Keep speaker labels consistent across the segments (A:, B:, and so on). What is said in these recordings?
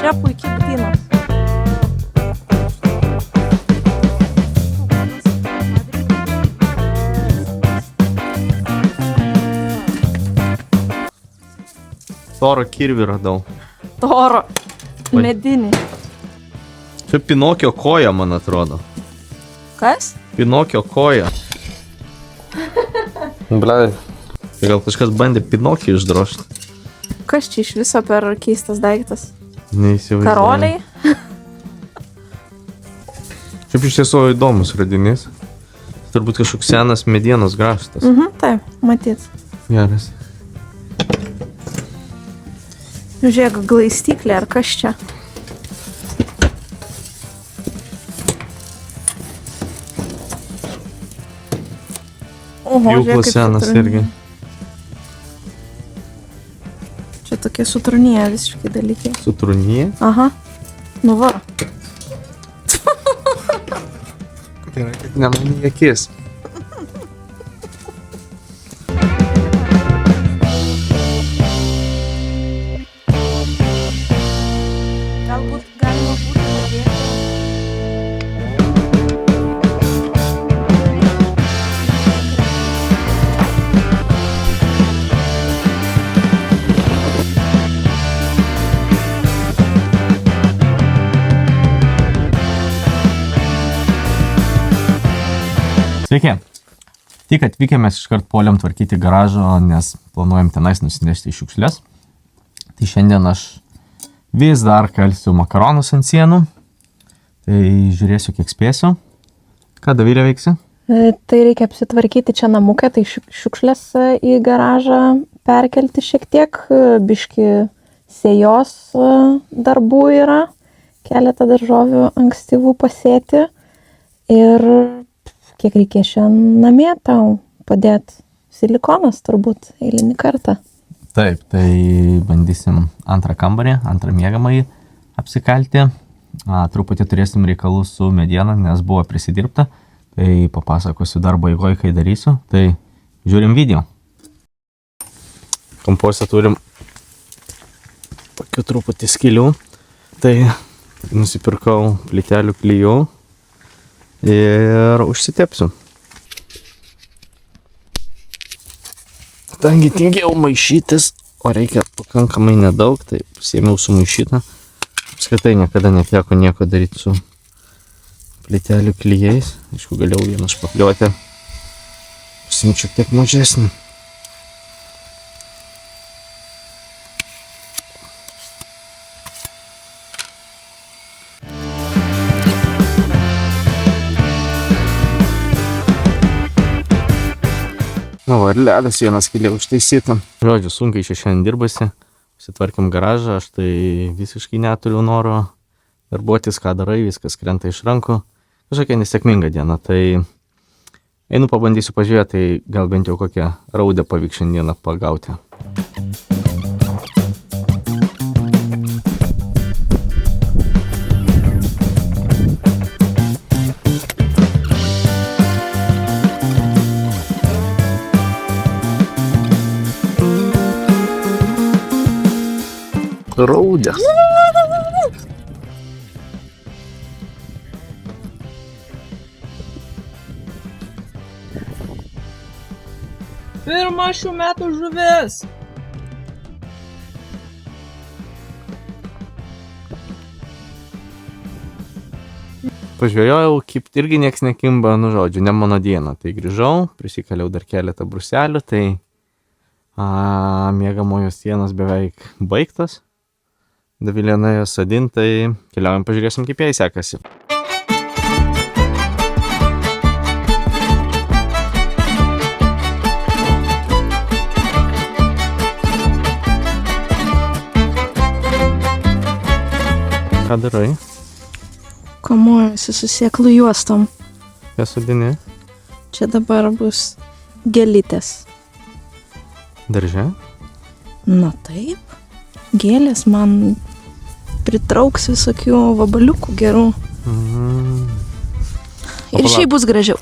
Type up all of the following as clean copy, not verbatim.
A: Čia puikiai būtynas.
B: Toro kirvį radau.
A: Toro. Medinį.
B: Čia Pinokio koja, man atrodo.
A: Kas?
B: Pinokio koja. Blei. Gal kažkas bandė Pinokį išdrošti?
A: Kas čia iš viso per keistas daiktas?
B: Neįsivaizduoju.
A: Karoliai?
B: Šiaip iš tiesų įdomus radinys. Turbūt kažkoks senas medienos grąžtas.
A: Taip, matyt.
B: Geras.
A: Žiūrėk, glaistyklė ar kas čia? Oho,
B: Pjūklas senas irgi.
A: Čia tokie sutrunėję visiškai dalykai.
B: Sutrunėję?
A: Aha. Nu va.
B: Tai yra, kad neman į akis.
A: Galbūt galima būtų padėti.
C: Sveiki. Tik atvykę mes iškart puolėm tvarkyti garažą, nes planuojam tenais nusinešti šiukšlės. Tai šiandien aš vis dar kalsiu makaronus ant sienų. Tai žiūrėsiu, kiek spėsiu. Ką, Dovilė, veiksi?
A: Tai reikia apsitvarkyti čia namukę, tai šiukšlės į garažą perkelti šiek tiek. Biški sėjos darbų yra. Keletą daržovių ankstyvų pasėti. Ir kiek reikės šiandien namie tau padėti? Silikonas turbūt eilinį kartą.
C: Taip, tai bandysim antrą kambarį, antrą miegamąjį apsikalti. Truputį turėsim reikalų su mediena, nes buvo prisidirbta. Tai papasakosiu darbo eigoje, kai darysiu. Tai žiūrim video.
B: Komposte turim tokių truputį skilių. Tai nusipirkau plytelių klijų ir užsitepsiu. Kadangi tingėjau maišytis, o reikia pakankamai nedaug, tai pasiėmiau sumaišytą. Apskritai niekada neteko nieko daryti su plytelių klijais. Aišku, galėjau vieną špakliuoti. Pasimčiau tiek mažesnį. Na va, ir ledas vienas skylė užtaisyta. Žodžiu, sunkiai čia šiandien dirbasi. Sitvarkėm garažą, aš tai visiškai neturiu noro darbuotis, ką darai, viskas krenta iš rankų. Kažkokia nesėkminga diena, tai einu pabandysiu pažiūrėti, tai gal bent jau kokią raudę pavyks šiandieną pagauti. Raudės.
D: Pirma šių metų žuvis.
B: Pažvėjojau, kipt irgi nieks nekimba, nu žodžiu, ne mano diena. Tai grįžau, prisikaliau dar keletą bruselių, tai miegamojos sienos beveik baigtas. Dovilė nuėjo sodint, tai keliaujam pažiūrėsim, kaip jai sekasi. Ką darai?
A: Kamuojasi su sėklų juostom.
B: Ką sodini?
A: Čia dabar bus gėlytės.
B: Darže?
A: Na taip. Gėlės man pritrauks visokių vabaliukų gerų. Ir šiaip bus gražiau.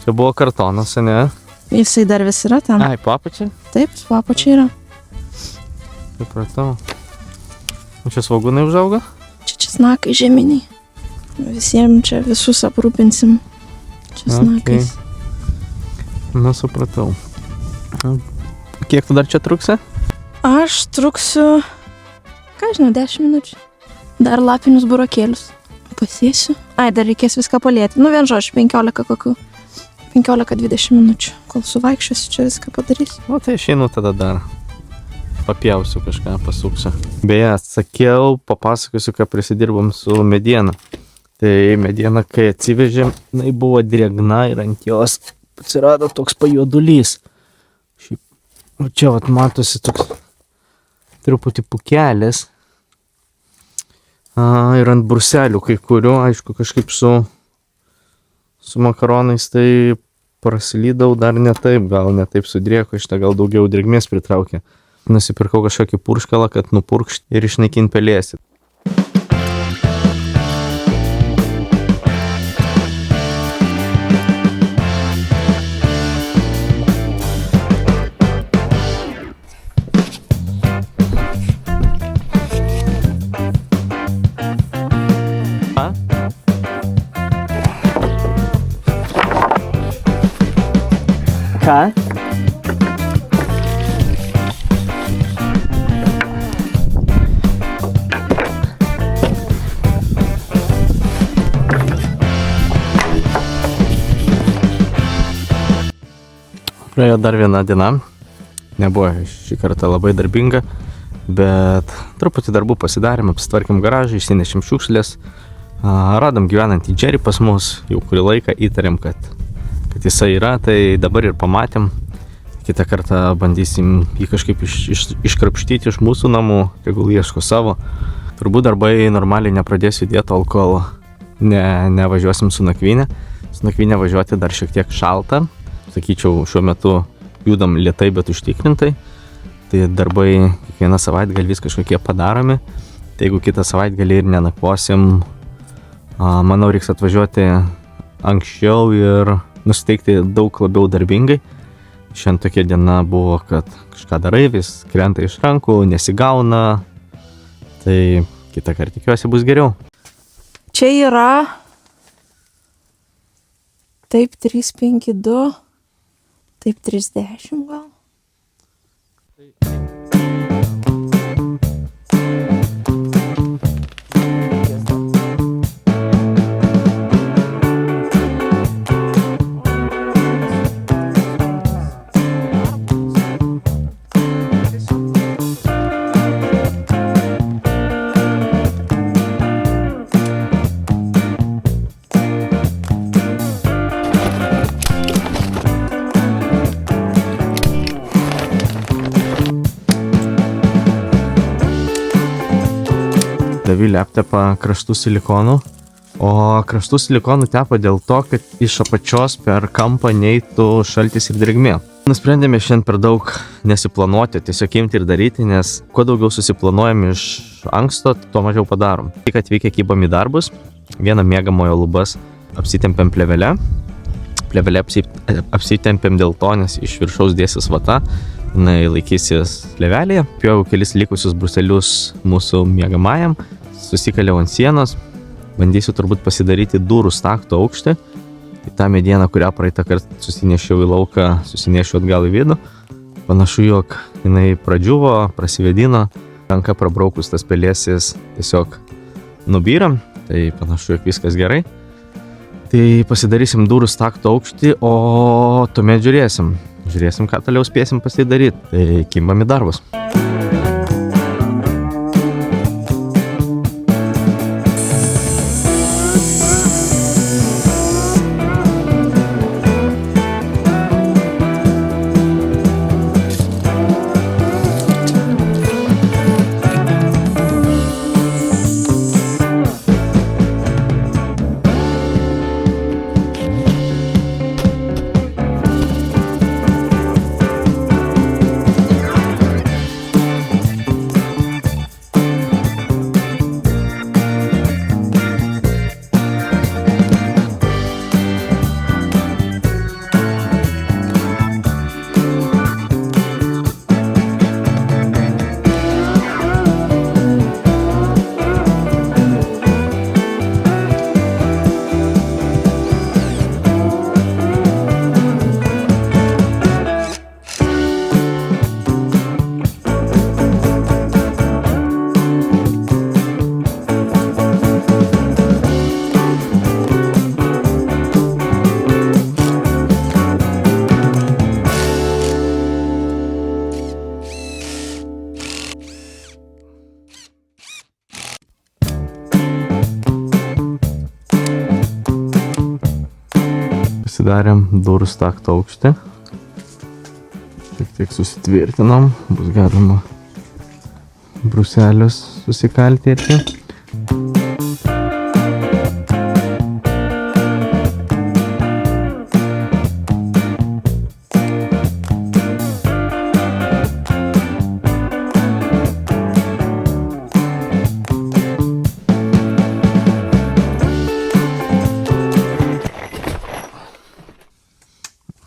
B: Čia buvo kartonas, ne?
A: Jisai dar vis yra ten.
B: Ai, papačia?
A: Taip, papačia yra.
B: Supratau. Čia svogūnai užauga?
A: Čia česnakai žieminiai. Visiems čia visus aprūpinsim česnakais.
B: Na, supratau. Kiek tu dar čia truksi?
A: Aš truksiu, ką žinau, 10 minučių. Dar lapinius burokėlius pasėsiu. Ai, dar reikės viską palėti. Nu, vien žodžiu, 15-20 minučių. Kol suvaikščiosiu, čia viską padarysiu.
B: O tai išeinu tada dar. Papjausiu kažką, pasuksiu. Beje, sakiau, papasakosiu, ką prisidirbom su mediena. Tai mediena, kai atsivežėm, jinai buvo drėgna ir ant jos atsirado toks pajuodulys. O čia vat matosi toks truputį pukelis. Ir ant bruselių kai kurių, aišku, kažkaip su makaronais tai prasilydau dar ne taip, gal ne taip sudrėko, šitą gal daugiau drėgmės pritraukė. Nusipirkau kažkokį purškalą, kad nupurkšt ir išnaikint pelėsį. Ką? Praėjo dar viena diena, nebuvo šį kartą labai darbinga, bet truputį darbų pasidarėm, apsitvarkėm garažą, išsinešėm šiukšlės, radom gyvenantį Džerį pas mus, jau kurį laiką įtarėm, kad jisai yra, tai dabar ir pamatėm. Kitą kartą bandysim jį kažkaip iškrapštyti iš mūsų namų, tegul ieško savo. Turbūt darbai normaliai nepradės judėti, kol nevažiuosim su nakvynė. Su nakvynė važiuoti dar šiek tiek šalta. Sakyčiau, šiuo metu judam lėtai, bet užtikrintai. Tai darbai kiekvieną savaitgalį vis kažkokie padaromi. Tai jeigu kitą savaitgalį ir nenakvosim, manau, reiks atvažiuoti anksčiau ir nusiteikti daug labiau darbingai. Šiandien tokia diena buvo, kad kažką darai, vis krenta iš rankų, nesigauna. Tai kitą kartą tikiuosi bus geriau.
A: Čia yra taip 352, taip 30 gal.
B: Davilė aptepa kraštų silikonu, o kraštų silikonų tepa dėl to, kad iš apačios per kampą neitų šaltis ir drėgmė. Nusprendėme šiandien per daug nesiplanuoti, tiesiog imti ir daryti, nes kuo daugiau susiplanuojam iš anksto, tuo mažiau padarom. Tik atvykę kybam į darbus, vieną miegamojo lubas apsitempėm plėvelę. Plėvelę apsitempėm dėl to, nes iš viršaus dėsis vata, jinai laikysis plėvelėje. Pjoviau kelis likusius bruselius mūsų miegamajam, susikaliau ant sienos, bandysiu turbūt pasidaryti durų stakto aukštį. Tai tą medieną, kurią praeitą kartą susinešiau į lauką, susinešiu atgal į vidų. Panašu, jog jinai pradžiuvo, prasivedino, ranka prabraukus tas pelėsis tiesiog nubyram, tai panašu, jog viskas gerai. Tai pasidarysim durų stakto aukštį, o tuomet žiūrėsim. Žiūrėsim, ką toliau spėsim pasidaryti. Tai kimbam į darbus. pasidarėm durų stakto aukštį. Šiek tiek susitvirtinom, bus galima bruselius susikalti irgi.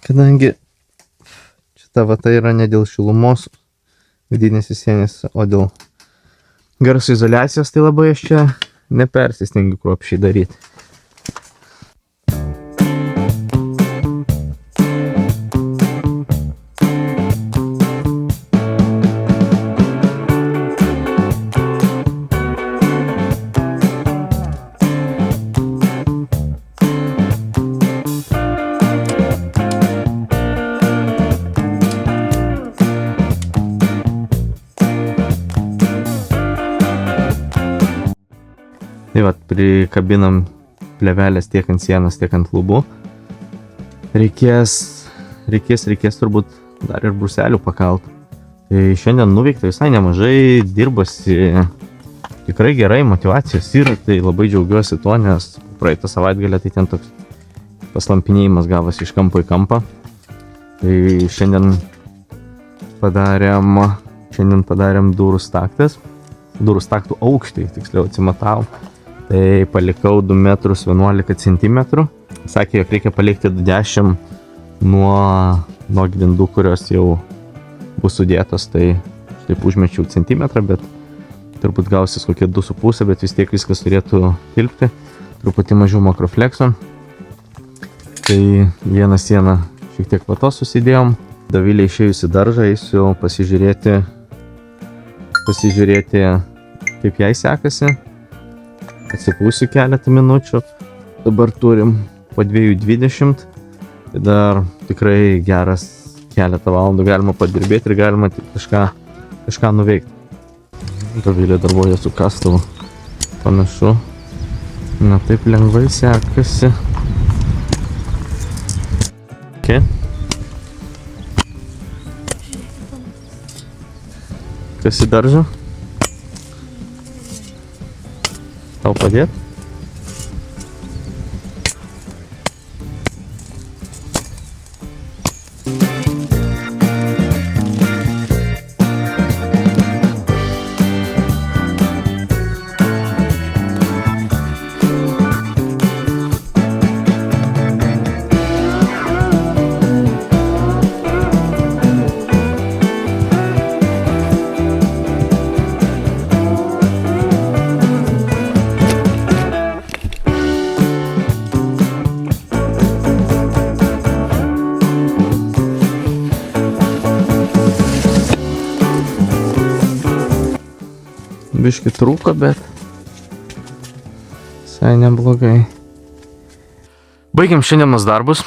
B: Kadangi šita vata yra ne dėl šilumos vidinis įsienis, o dėl garso izoliacijos, tai labai aš čia nepersistengiu kruopščiai daryti. Tai vat, prikabinam plevelės tiek ant sienos, tiek ant lubų. Reikės turbūt dar ir bruselių pakalt. Tai šiandien nuveikta visai nemažai, dirbasi tikrai gerai, motyvacijos yra, tai labai džiaugiuosi tuo, nes praeitą savaitgalę tai ten toks paslampinėjimas gavosi iš kampo į kampą. Tai šiandien padarėm durų staktų aukštį, tiksliau atsimatau. Tai palikau 2 metrus 11 centimetrų. Sakė, jog reikia palikti 10 nuo grindų, kurios jau bus sudėtos. Tai taip užmečiau centimetrą, bet turbūt gausis kokie 2,5, bet vis tiek viskas turėtų tilpti. Truputį mažiau makroflekso. Tai vieną sieną šiek tiek vatos susidėjom. Dovilė išėjus į daržą, eisiu pasižiūrėti, kaip jai sekasi. Atsipūsiu keletą minučių. Dabar turim po 2:20. Tai dar tikrai geras keletą valandų galima padirbėti ir galima kažką nuveikti. Dovilė darbuoja su kastuvu. Panašu, ne taip lengvai sekasi. Okay. Kas į daržą? Tau padėt? Biški trūko, bet visai neblogai. Baigiam šiandienos darbus.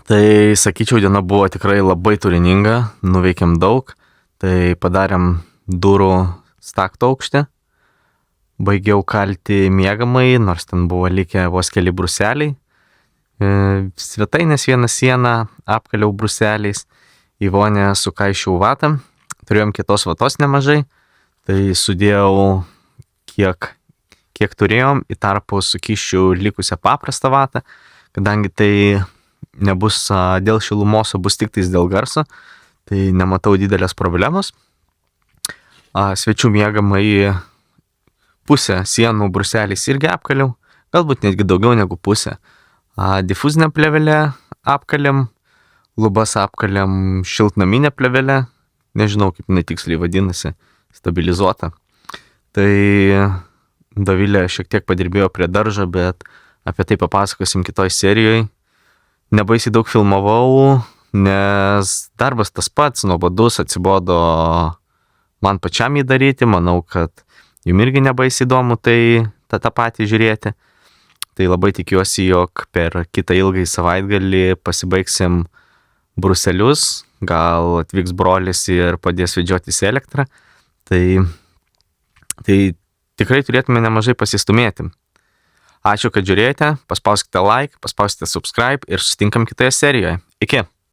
B: Tai sakyčiau, diena buvo tikrai labai turininga, nuveikėm daug. Tai padarėm durų stakto aukštį. Baigiau kalti miegamai, nors ten buvo likę vos keli bruseliai. Svetainės vieną sieną apkaliau bruseliais, į vonę sukaišiau vatą. Turėjom kitos vatos nemažai. Tai sudėjau kiek turėjom, į tarpu sukišiu likusią paprastą vatą, kadangi tai nebus dėl šilumos, o bus tik tais dėl garso, tai nematau didelės problemos. Svečių miegamai pusę sienų bruseliais irgi apkaliau, galbūt netgi daugiau negu pusę. Difuzinę plevelę apkaliam, lubas apkaliam šiltnaminę plevelę, nežinau kaip jinai tiksliai vadinasi, stabilizuota. Tai Dovilė šiek tiek padirbėjo prie daržo, bet apie tai papasakosim kitoj serijoje. Nebaisiai daug filmavau, nes darbas tas pats, nuobodus, atsibodo man pačiam jį daryti. Manau, kad jum irgi nebaisiai įdomu tai tą patį žiūrėti. Tai labai tikiuosi, jog per kitą ilgai savaitgalį pasibaigsim bruselius, gal atvyks brolis ir padės vedžiotis elektrą. Tai tikrai turėtume nemažai pasistumėti. Ačiū, kad žiūrėjote, paspauskite like, paspauskite subscribe ir susitinkam kitoje serijoje. Iki.